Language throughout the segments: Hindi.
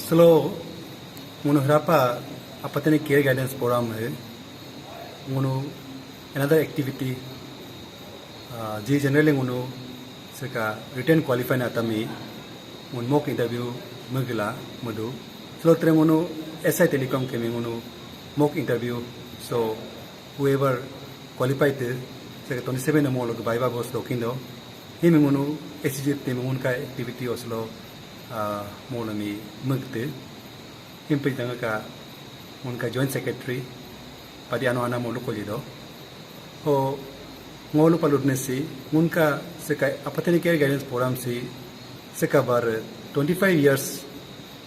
Slow Munuhrapa Apatani Care Guidance Program Munu another activity G generally Munu Seka written qualified atami Mun mock interview Mugila Mudu Slow Tremunu SI Telecom came Munu mock interview so whoever qualified Seka 27 no more Baiba was Lokindo Himunu ACGF Timunka activity Oslo Molami Mugte Himpitanga Munka Joint Secretary Padiano Ana Molucolido Ho Molu Paludnesi Munka Seka Apatani Care Guidance Program si Seka bar 25 years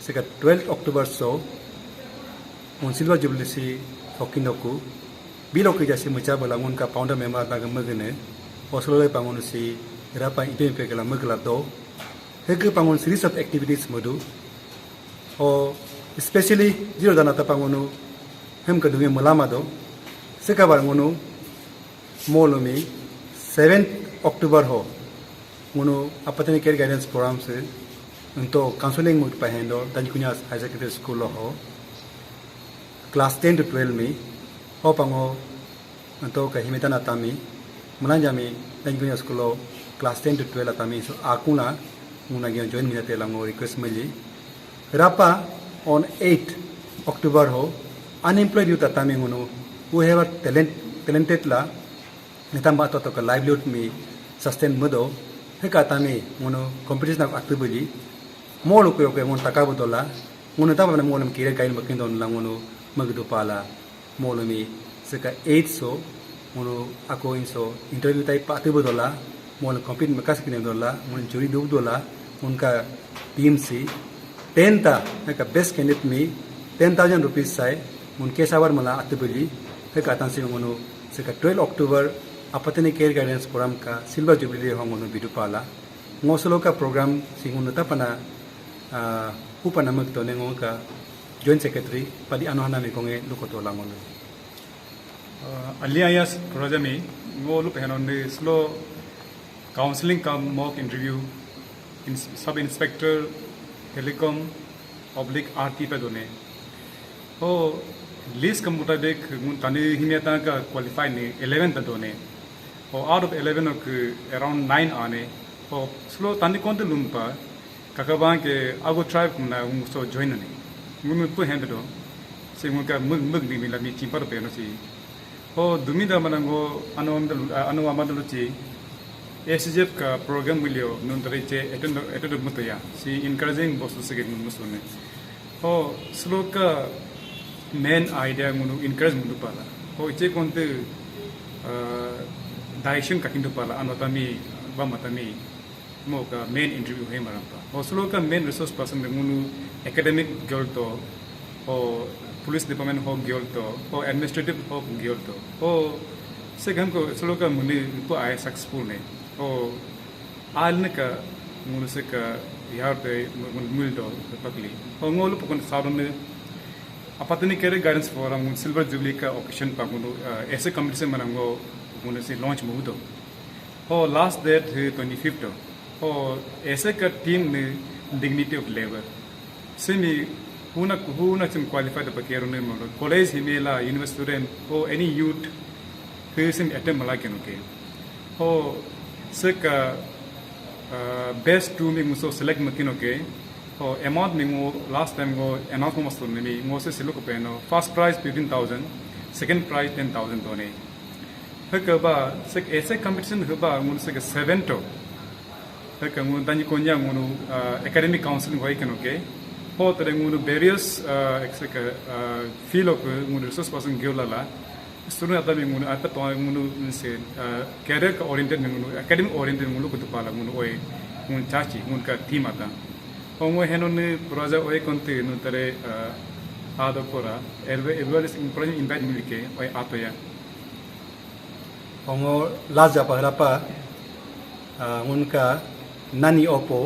Seka 12th October so Mun Silver Jubilee si Hokinoku Biloki Jasi Muchabala Munka Pounder member Nagamagane Oslo Pangonusi Rapa Itanagar Maglado Heke Pangon series of activities Modu or especially Zero Danata Pangonu Hemkadungi Mulamado Sekabarangunu Molumi 7th October Ho Munu Apatani Care Guidance Program se Unto counseling mood pahendo Tanjukunyas High Secondary School Ho Class 10 to 12 me Ho Pango Unto Kahimetan Atami Mulanjami Tanjukunyas School Class 10 to 12 Atami so Akuna Muna join me Telango request Mili Rapa on 8th October ho unemployed youth atami munu who have talented la nitamba to ka livelihood me sustain mudo hekatami munu competition of actively molu ko ko mon takabu dola munu ta bana monam kire kain bakin don la munu magdu pala molu mi seka 8 so munu ako inso interview tai patibu dola molu compete makas kine dola mun jury dub dola unka team si 10 ka best candidate me 10,000 rupees sai mun kesawar mala atbuli he ka tan munu seka 12 October Apatani Care Guidance Program ka silver jubilee hongonu bidupala ngosolo ka program singunu tapana upana magtone ngoka joint secretary padi anohana me konge lukoto langono alias projami ngolu pehanon slow counseling kam mock interview in sub inspector Telecom /RT पे दोने हो लिस्ट कंप्यूटर देख मुंताने हिमेता का क्वालिफाई ने 11 तक दोने हो आउट ऑफ 11 और अराउंड 9 आने हो स्लो ताने कौन तो लुम्पा काकबां के आगो ट्राइब मुना उनको ज्वाइन ने मुन तो हैंड दो से मुनका मुग नहीं मिला मी चिंपर पे नो सी हो दुमिदा मनंगो अनुवामदलुची ACGF का प्रोग्राम मिलियो नुंतरे एटेंड मुतया सी इनकरेजिंग बॉस से मुसुने हो स्लो का मेन आइडिया मुनु इनकरेज मुनु पाला हो इचे कोंते डायरेक्शन का किंतु पाला अनोतामी बमतामी मो का मेन इंटरव्यू है मरंपा हो स्लो का मेन रिसोर्स पर्सन मुनु एकेडमिक गर्ल तो हो पुलिस डिपार्टमेंट हो गर्ल तो हो एडमिनिस्ट्रेटिव हो गर्ल तो हो सेकंड को स्लो का मुनि को आए सक्सेसफुल ने ओ आलने का मुनुसे का यार पे मुल्डो पकली और ngolu pokon sound Apatani Care Guidance Program silver jubilee का ओकेशन पर मुनु ऐसे कंपटीशन मनांगो मुनुसे लॉन्च मुदो और लास्ट डेट 25th और ऐसे का टीम ने डिग्निटी ऑफ लेबर सेमी हुना चिम क्वालिफाइड पकेरो ने मोलो कॉलेज हिमेला यूनिवर्सिटी स्टूडेंट और एनी यूथ फिर अटेम्प्ट मला के नुके हो सका बेस्ट टू में मुझे सेलेक्ट मकिनो के हो अमाउंट में वो लास्ट टाइम वो अनाउंस को मस्त ने भी मुझे सिलो को पेनो फर्स्ट प्राइज 15,000 सेकंड प्राइज 10,000 दोने हकबा सक ऐसे कंपटीशन हबा मुझे के 7 तो हक मुझे तंजी कोन्या मुझे एकेडमिक काउंसलिंग होई के नुके हो तेरे मुझे वेरियस एक्सेक फील्ड ऑफ मुझे रिसोर्स पर्सन गियोला student आता भी मुनु आता तो मुनु से कैरियर का ओरिएंटेड मुनु एकेडमिक ओरिएंटेड मुनु को तो पाला मुनु ओए मुन चाची मुन का टीम आता और वो है नोने प्रोजेक्ट ओए कंटे नु तेरे आदो कोरा एवरेज प्रोजेक्ट इनवाइट मिलके ओए आतो या ongo laza pa rapa उनका नानी Oppo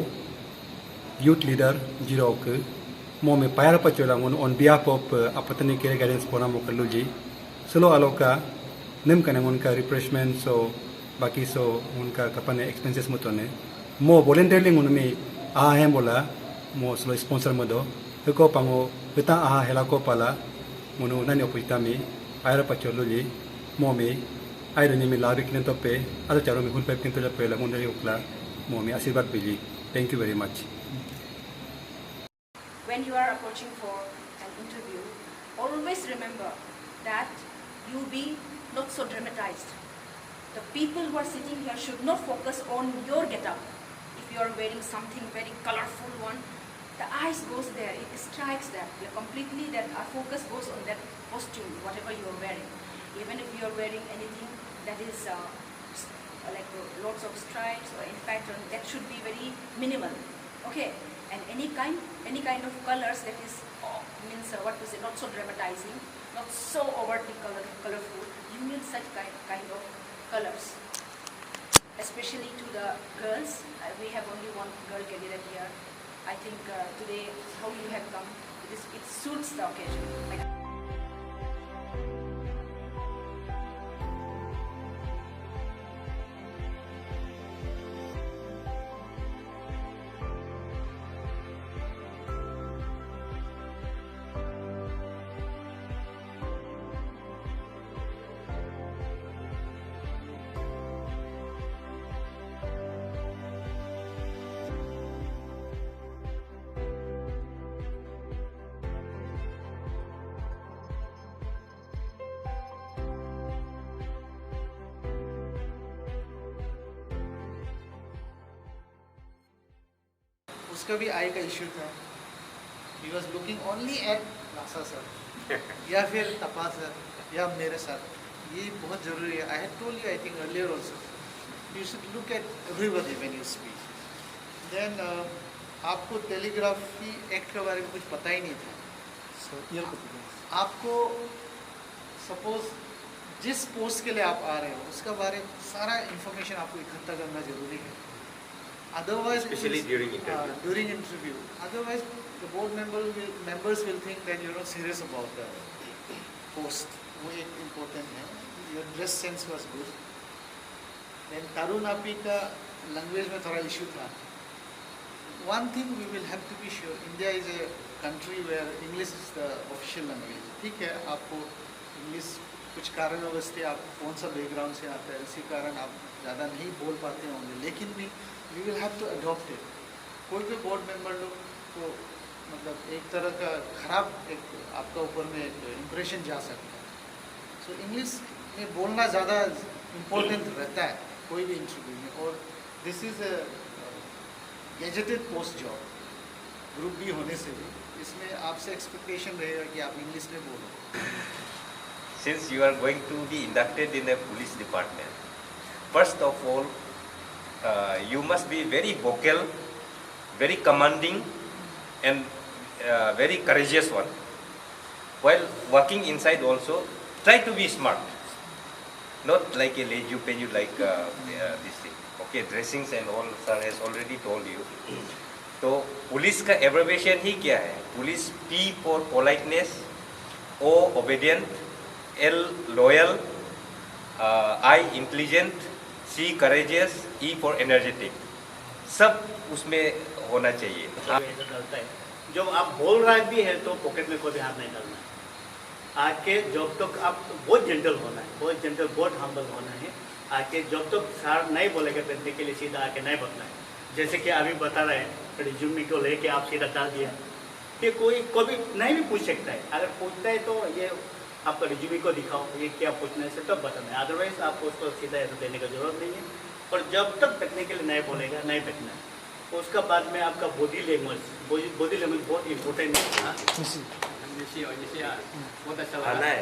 youth leader jiro ke mo me payar pa chola mun on behalf of Apatani Care Guidance Program Kaluji solo aloka nem kana उनका refreshment so बाकी so उनका kapane expenses mutone mo voluntarily उनमें आ है बोला mo solo sponsor मदो heko pango kita aha helako pala munu nani opitami aira pacholuli momi aira ni mi labi kinen tope ado charo mi hun pep kinto la pela mundari ukla momi asirbat bili. Thank you very much. When you are approaching for an interview, always remember that you be not so dramatized. The people who are sitting here should not focus on your get-up. If you are wearing something very colorful one, the eyes goes there, it strikes them. Completely that our focus goes on that costume, whatever you are wearing. Even if you are wearing anything that is like lots of stripes or in pattern, that should be very minimal. Okay, and any kind of colors that is means what to say, not so dramatizing, not so overtly colorful. You need such kind of colors, especially to the girls. We have only one girl candidate here. I think today how you have come, it suits the occasion. उसका भी आई का इशू था. He was looking only at NASA sir या फिर तपा सर या मेरे सर. ये बहुत ज़रूरी है. I had told you I think earlier also. You should look at everybody when you speak. Then आपको टेलीग्राफी एक्ट के बारे में कुछ पता ही नहीं था. आपको सपोज जिस पोस्ट के लिए आप आ रहे हो उसका बारे में सारा इंफॉर्मेशन आपको इकट्ठा करना जरूरी है. Otherwise, especially during interview. Otherwise, the board members will think that you're not serious about the post. वो एक important है. Your dress sense was good. Then Tarun Api का language में थोड़ा issue था. One thing we will have to be sure. India is a country where English is the official language. ठीक है, आपको English कुछ कारणवश से आप कौन सा बैकग्राउंड से आते हैं, इसी कारण आप ज़्यादा नहीं बोल पाते होंगे. लेकिन भी we will have to adopt it. कोई भी बोर्ड मेंबर लोग को मतलब एक तरह का खराब एक आपका ऊपर में एक इम्प्रेशन जा सकता है. सो इंग्लिश में बोलना ज़्यादा इम्पोर्टेंट रहता है कोई भी इंटरव्यू में. और this is a gazetted post job. Group B होने से भी इसमें आपसे एक्सपेक्टेशन रहेगा कि आप इंग्लिश में बोलो. Since you are going to be inducted in the police department, first of all, you must be very vocal, very commanding, and very courageous one. While working inside also, try to be smart, not like a lazy penny like this thing. Okay, dressings and all, sir has already told you. तो पुलिस का एब्रिविएशन ही क्या है? Police P for politeness, O obedient, L loyal, I intelligent, C courageous, E for energetic. सब उसमें होना चाहिए. ऐसा करता है. जब आप बोल रहा भी है तो पॉकेट में कोई हाथ नहीं डालना है. आके जब तक आप बहुत जेंटल होना है, बहुत जेंटल, बहुत हम्बल होना है. आके जब तक सर नहीं बोलेगा बैठने के लिए सीधा आके नहीं बैठना है. जैसे कि अभी बता रहे हैं, रिज्यूमे को लेके आप सीधा डाल दिया कि कोई भी नहीं भी पूछ सकता है. अगर पूछता है तो ये आपका रिज्यूमे को दिखाओ, ये क्या पूछना है तब बताना है. अदरवाइज आपको उसको सीधा ऐसा देने का जरूरत नहीं है. और जब तक बैठने के लिए नहीं बोलेगा नहीं बैठना है. उसका बाद में आपका बॉडी लैंग्वेज बहुत इम्पोर्टेंट है. बहुत अच्छा आना है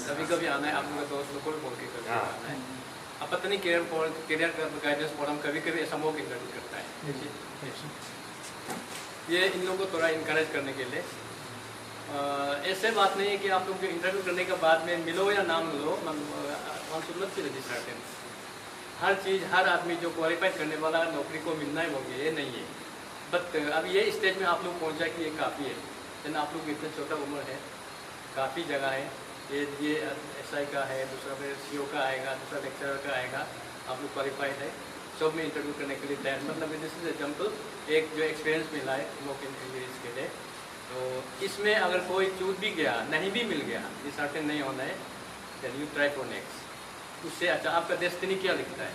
कभी कभी आना है. आप लोग दोस्त लोग को बोल के कभी आना है. अपतनी करियर गाइडेंस फोरम कभी कभी ऐसा मौका इंटरव्यू करता है. ये इन लोगों को थोड़ा इनकरेज करने के लिए. ऐसे बात नहीं है कि आप लोग इंटरव्यू करने के बाद में मिलो या ना मिलो, हर चीज़ हर आदमी जो क्वालिफाई करने वाला नौकरी को मिलना ही होगी, ये नहीं है. बट अब ये स्टेज में आप लोग पहुँचा कि ये काफ़ी है. लेकिन आप लोग इतना छोटा उम्र है, काफ़ी जगह है. ये SI का है, दूसरा फिर CO का आएगा, दूसरा लेक्चरर का आएगा. आप लोग क्वालिफाइड है, सब में इंटरव्यू करने के लिए तैयार. मतलब दिस इज एग्जाम्पल एक जो एक्सपीरियंस मिला है मौके के लिए इसके लिए. तो इसमें अगर कोई चूक भी गया, नहीं भी मिल गया, डिसहार्टेन नहीं होना है, then you try for next. उससे अच्छा आपका डेस्टिनी क्या लिखता है?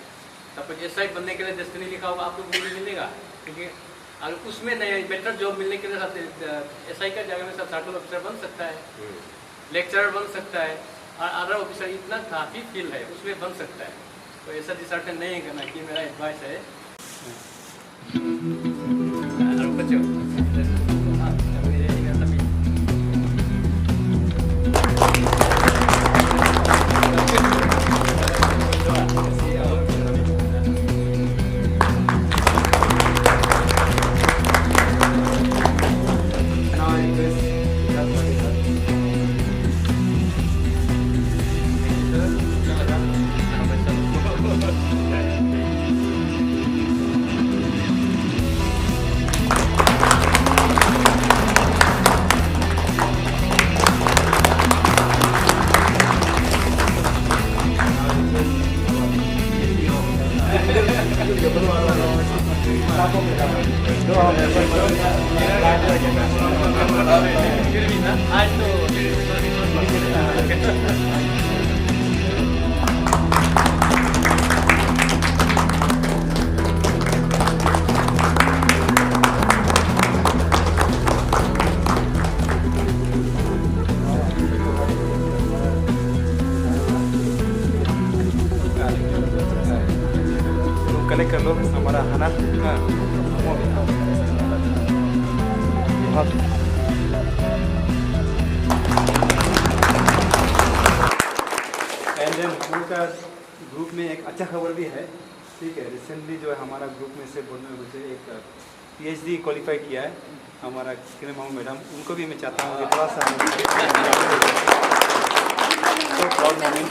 तब कुछ एसआई बनने के लिए डेस्टिनी लिखा होगा, आपको भी मिलेगा, क्योंकि अगर उसमें नहीं बेटर जॉब मिलने के लिए एसआई का जगह में सब सर्कल ऑफिसर बन सकता है, लेक्चरर बन सकता है, और अदर ऑफिसर इतना काफ़ी फील्ड है उसमें बन सकता है। तो ऐसा डिसहार्टेन नहीं करना, कि मेरा एडवाइस है। कनेक्ट कर लो हमारा है ना। एंड देन हम लोग का ग्रुप में एक अच्छा खबर भी है, ठीक है। रिसेंटली जो है हमारा ग्रुप में से बोलने में से एक पीएचडी क्वालिफाई किया है हमारा किरण मामू मैडम, उनको भी मैं चाहता हूँ कि थोड़ा सा so proud moment।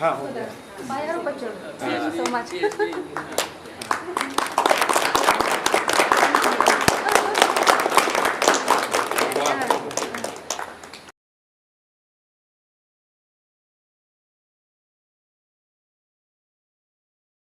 हाँ हो गया। Bye, Arupachur. Thank you so much.